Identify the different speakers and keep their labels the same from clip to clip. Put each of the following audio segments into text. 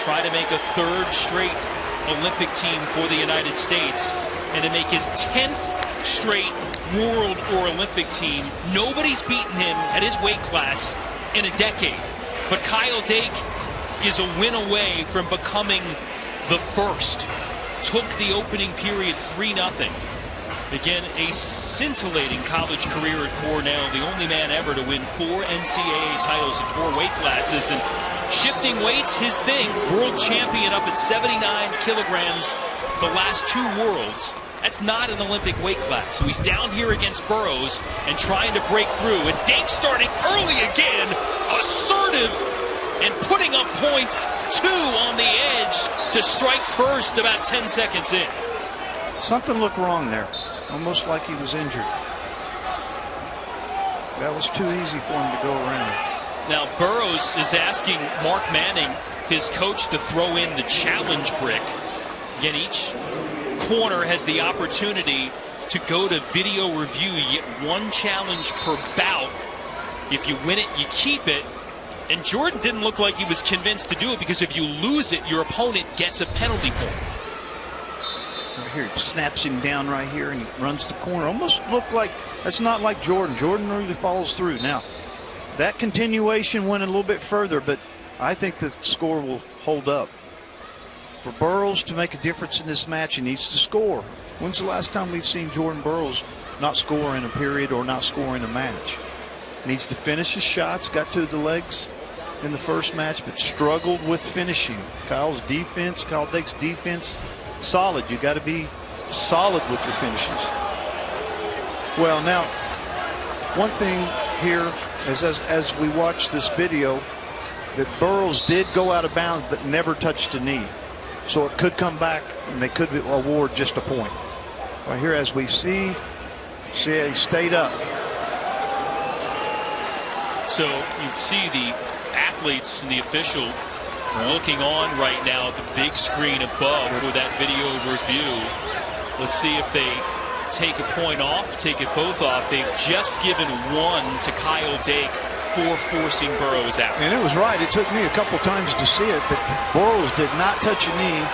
Speaker 1: try to make a third straight Olympic team for the United States and to make his 10th straight world or Olympic team. Nobody's beaten him at his weight class in a decade. But Kyle Дейк is a win away from becoming the first. Took the opening period 3-0. Again, a scintillating college career at Cornell. The only man ever to win 4 NCAA titles at 4 weight classes. And shifting weights, his thing. World champion up at 79 kilograms the last 2 worlds. That's not an Olympic weight class. So he's down here against Barrows and trying to break through. And Дейк starting early again. Assertive and putting up points. 2 on the edge to strike first about 10 seconds in.
Speaker 2: Something looked wrong there. Almost like he was injured. That was too easy for him to go around.
Speaker 1: Now Barrows is asking Mark Manning, his coach, to throw in the challenge brick. Again, each corner has the opportunity to go to video review. You get 1 challenge per bout. If you win it, you keep it. And Jordan didn't look like he was convinced to do it, because if you lose it, your opponent gets a penalty point.
Speaker 2: Right here, he snaps him down right here and he runs the corner. Almost looked like, that's not like Jordan. Jordan really follows through. Now, that continuation went a little bit further, but I think the score will hold up. For Barrows to make a difference in this match, he needs to score. When's the last time we've seen Jordan Barrows not score in a period or not score in a match? Needs to finish his shots, got to the legs in the first match, but struggled with finishing. Kyle Déik's defense, solid. You got to be solid with your finishes. Well, now, one thing here is as we watch this video, that Barrows did go out of bounds but never touched a knee. So it could come back and they could award just a point. Right here, as we see he stayed up.
Speaker 1: So you see the athletes and the official looking on right now at the big screen above for that video review. Let's see if they take a point off, take it both off. They've just given 1 to Kyle Дейк for forcing Barrows out.
Speaker 2: And it was right. It took me a couple times to see it, but Barrows did not touch a knee,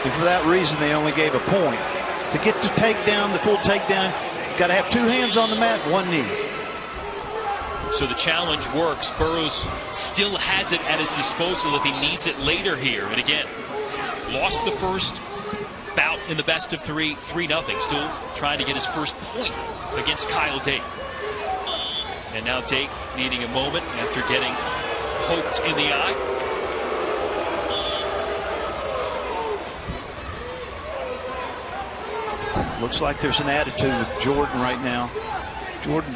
Speaker 2: and for that reason they only gave a point. To get the takedown, the full takedown, you got to have 2 hands on the mat, 1 knee.
Speaker 1: So the challenge works. Barrows still has it at his disposal if he needs it later here. And again, lost the first bout in the best of 3, 3-0. Still trying to get his first point against Kyle Дейк. And now Дейk needing a moment after getting poked in the eye.
Speaker 2: Looks like there's an attitude with Jordan right now. Jordan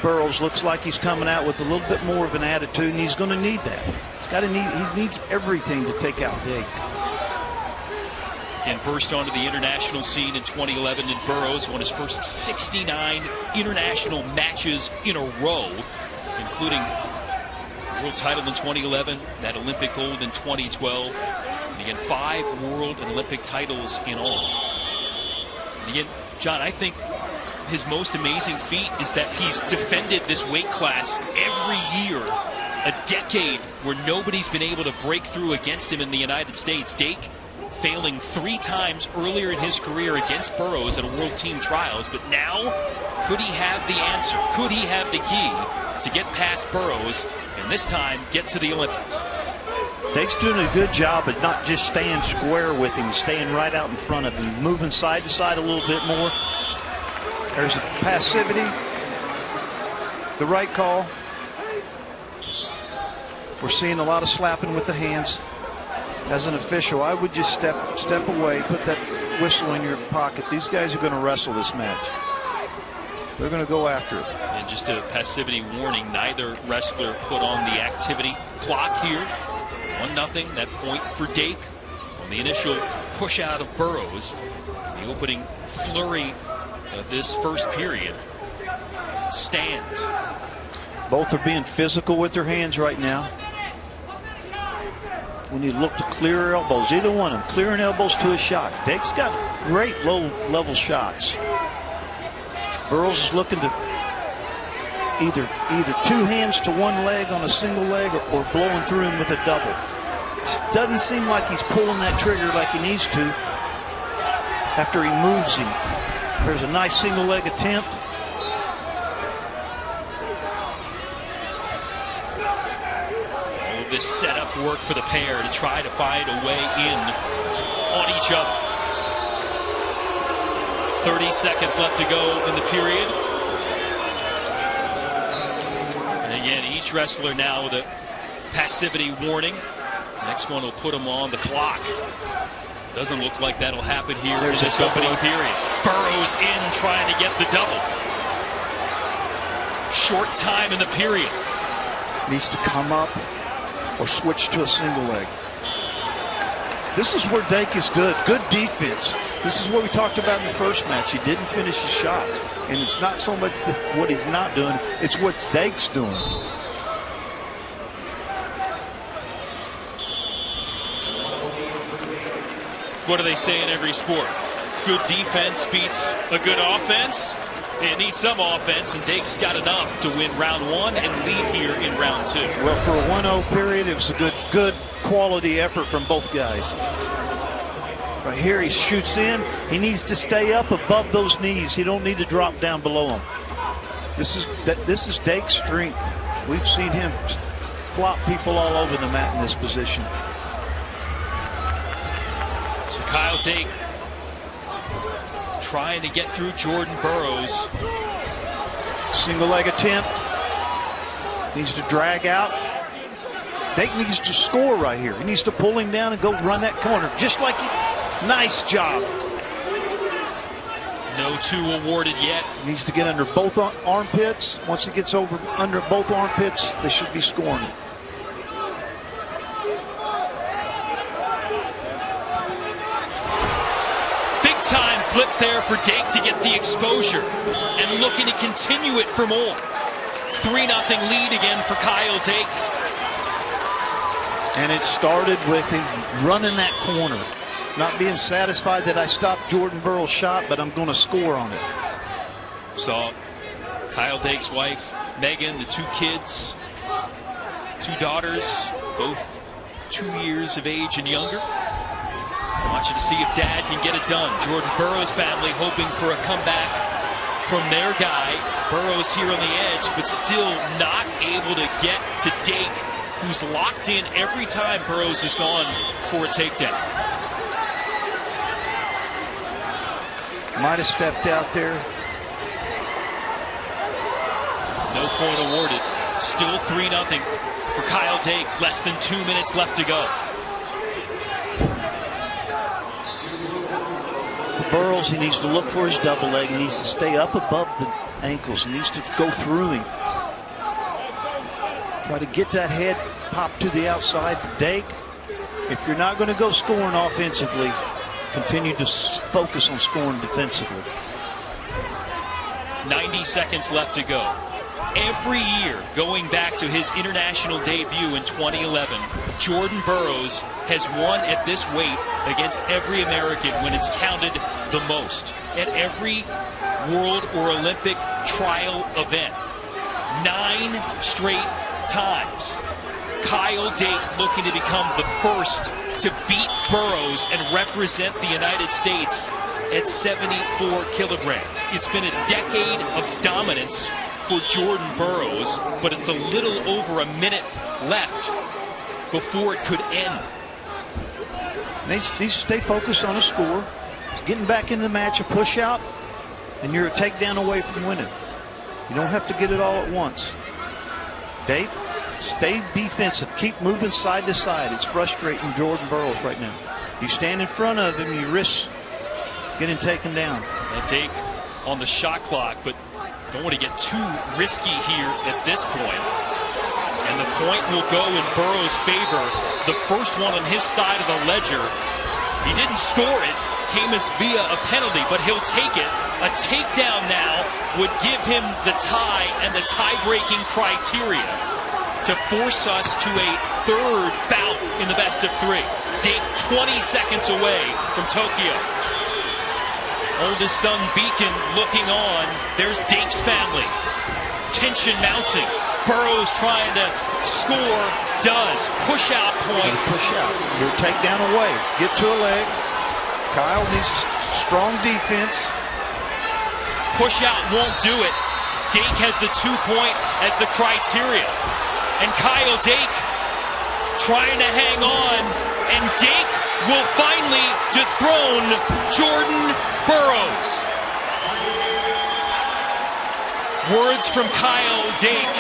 Speaker 2: Barrows looks like he's coming out with a little bit more of an attitude, and he's going to need that. He needs everything to take out Дейк.
Speaker 1: And burst onto the international scene in 2011, and Barrows won his first 69 international matches in a row, including world title in 2011, that Olympic gold in 2012, and again 5 world and Olympic titles in all. And again, John, I think his most amazing feat is that he's defended this weight class every year. A decade where nobody's been able to break through against him in the United States. Дейк failing 3 times earlier in his career against Barrows at a World Team Trials, but now, could he have the answer? Could he have the key to get past Barrows and this time get to the Olympics?
Speaker 2: Déik's doing a good job of not just staying square with him, staying right out in front of him, moving side to side a little bit more. There's a passivity, the right call. We're seeing a lot of slapping with the hands. As an official, I would just step away, put that whistle in your pocket. These guys are going to wrestle this match. They're going to go after it.
Speaker 1: And just a passivity warning, neither wrestler put on the activity clock here. 1-0, that point for Дейк on the initial push out of Barrows. The opening flurry of this first period. Stand.
Speaker 2: Both are being physical with their hands right now. We need to look to clear elbows. Either one of them clearing elbows to a shot. Déik's got great low-level shots. Barrows is looking to either 2 hands to 1 leg on a single leg or blowing through him with a double. Doesn't seem like he's pulling that trigger like he needs to after he moves him. There's a nice single leg attempt.
Speaker 1: All of this setup work for the pair to try to find a way in on each other. 30 seconds left to go in the period. And again, each wrestler now with a passivity warning. Next one will put him on the clock. Doesn't look like that'll happen here in this opening period. Barrows in trying to get the double. Short time in the period.
Speaker 2: Needs to come up or switch to a single leg. This is where Дейк is good. Good defense. This is what we talked about in the first match. He didn't finish his shots. And it's not so much what he's not doing, it's what Deik's doing.
Speaker 1: What do they say in every sport? Good defense beats a good offense. It needs some offense, and Deik's got enough to win round one and lead here in round two.
Speaker 2: Well, for a 1-0 period, it was a good quality effort from both guys. Right here, he shoots in. He needs to stay up above those knees. He don't need to drop down below them. This is Deik's strength. We've seen him flop people all over the mat in this position.
Speaker 1: So Kyle Дейк trying to get through Jordan Barrows.
Speaker 2: Single leg attempt. Needs to drag out. Дейк needs to score right here. He needs to pull him down and go run that corner. Just like he... Nice job.
Speaker 1: No two awarded yet.
Speaker 2: He needs to get under both armpits. Once he gets over under both armpits, they should be scoring.
Speaker 1: Big time flip there for Дейк to get the exposure and looking to continue it for more. 3-0 lead again for Kyle Дейk.
Speaker 2: And it started with him running that corner. Not being satisfied that I stopped Jordan Barrows' shot, but I'm going to score on it.
Speaker 1: Saw Kyle Déik's wife, Megan, the two kids, two daughters, both 2 years of age and younger. Watching to see if Dad can get it done. Jordan Barrows' family hoping for a comeback from their guy. Barrows here on the edge, but still not able to get to Дейк, who's locked in every time Barrows has gone for a takedown.
Speaker 2: Might have stepped out there.
Speaker 1: No point awarded. Still 3-0 for Kyle Дейk. Less than 2 minutes left to go.
Speaker 2: For Barrows, he needs to look for his double leg. He needs to stay up above the ankles. He needs to go through him. Try to get that head popped to the outside for Дейk. If you're not going to go scoring offensively, continue to focus on scoring defensively.
Speaker 1: 90 seconds left to go. Every year, going back to his international debut in 2011, Jordan Barrows has won at this weight against every American when it's counted the most. At every World or Olympic trial event. 9 straight times. Kyle Дейk looking to become the first to beat Barrows and represent the United States at 74 kilograms. It's been a decade of dominance for Jordan Barrows, but it's a little over a minute left before it could end.
Speaker 2: Needs to stay focused on a score. Getting back in the match, a push out, and you're a takedown away from winning. You don't have to get it all at once. Дейk, stay defensive. Keep moving side to side. It's frustrating Jordan Barrows right now. You stand in front of him, you risk getting taken down.
Speaker 1: And Дейk on the shot clock, but don't want to get too risky here at this point. And the point will go in Barrows' favor. The first one on his side of the ledger. He didn't score it. Came as via a penalty, but he'll take it. A takedown now would give him the tie and the tie-breaking criteria to force us to a third bout in the best of 3. Дейk 20 seconds away from Tokyo. Oldest son Beacon looking on. There's Deik's family. Tension mounting. Burrows trying to score, does. Push out point.
Speaker 2: Push out. Your takedown away. Get to a leg. Kyle needs strong defense.
Speaker 1: Push out won't do it. Дейк has the 2-point as the criteria. And Kyle Дейk trying to hang on. And Дейk will finally dethrone Jordan Burrows. Words from Kyle Дейk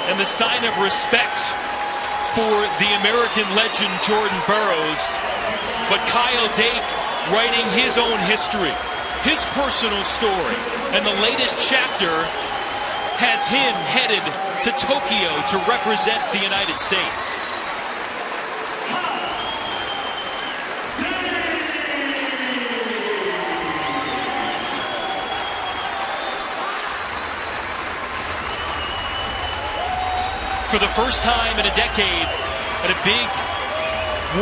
Speaker 1: and the sign of respect for the American legend Jordan Burrows. But Kyle Дейk writing his own history, his personal story, and the latest chapter has him headed to Tokyo to represent the United States. For the first time in a decade, at a big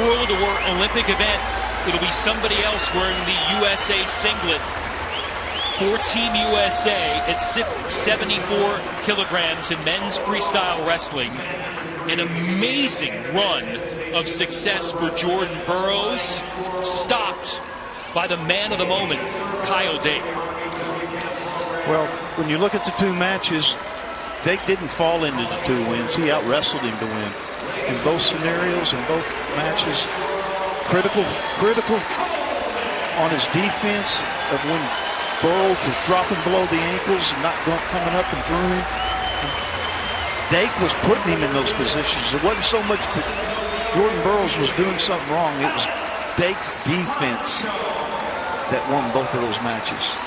Speaker 1: world or Olympic event, it'll be somebody else wearing the USA singlet for Team USA at 74 kilograms in men's freestyle wrestling. An amazing run of success for Jordan Burrows, stopped by the man of the moment, Kyle Дейk.
Speaker 2: Well, when you look at the two matches, Дейk didn't fall into the 2 wins. He out-wrestled him to win. In both scenarios, in both matches, critical on his defense of when Burrows was dropping below the ankles and not coming up and through him. Дейk was putting him in those positions. It wasn't so much that Jordan Burrows was doing something wrong. It was Dake's defense that won both of those matches.